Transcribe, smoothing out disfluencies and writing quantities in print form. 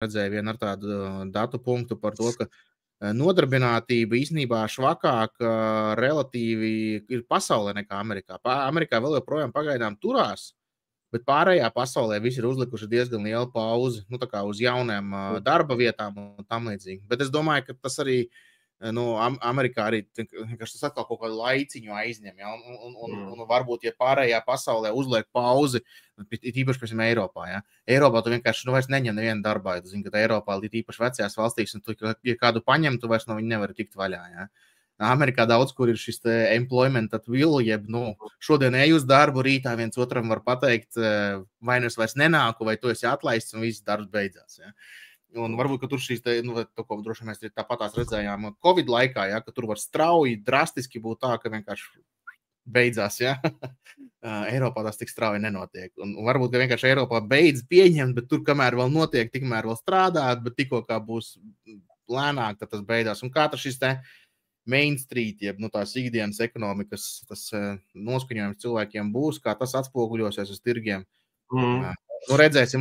redzēju vienu ar tādu datu punktu par to, ka nodarbinātība īstenībā švakāk relatīvi ir pasaulē nekā Amerikā. Amerikā vēl joprojām pagaidām turās, bet pārējā pasaulē visi ir uzlikuši diezgan lielu pauzi, nu, tā kā uz jauniem darba vietām un tam līdzīgi. Bet es domāju, ka tas arī, nu, Amerikā arī, tas atkal kaut kādu laiciņu aizņem, ja, un varbūt, ja pārējā pasaulē uzliek pauzi, īpaši, piemēram, Eiropā, ja. Eiropā tu vienkārši, nu, vairs neņem nevienu darbā, tu zini, ka Eiropā ir īpaši vecajās valstīs, un tu, ja kādu paņem, tu vairs no viņa nevari tikt vaļā, ja. Amerikā daudz, kur ir šis employment at will, jeb, nu, šodien eju uz darbu, rītā viens otram var pateikt, vai nu es vairs nenāku, vai tu esi atlaists, un viss darbs beidzās, ja. Un varbūt, ka tur šīs, nu, to, ko droši mēs tāpatās redzējām Covid laikā, ja, ka tur var strauji, drastiski būt tā, ka vienkārši beidzās, ja. Eiropā tas tik strauji nenotiek. Un varbūt, ka vienkārši Eiropā beidz pieņemt, bet tur, kamēr vēl notiek, tikmēr vēl strādāt, bet tikko kā būs lēnāk, tad tas beidzās. Un kā tas šis Main Street, jeb, nu, tās ikdienas ekonomikas, tas noskaņojums cilvēkiem būs, kā tas atspoguļosies uz tirgiem. Nu, redzēsim.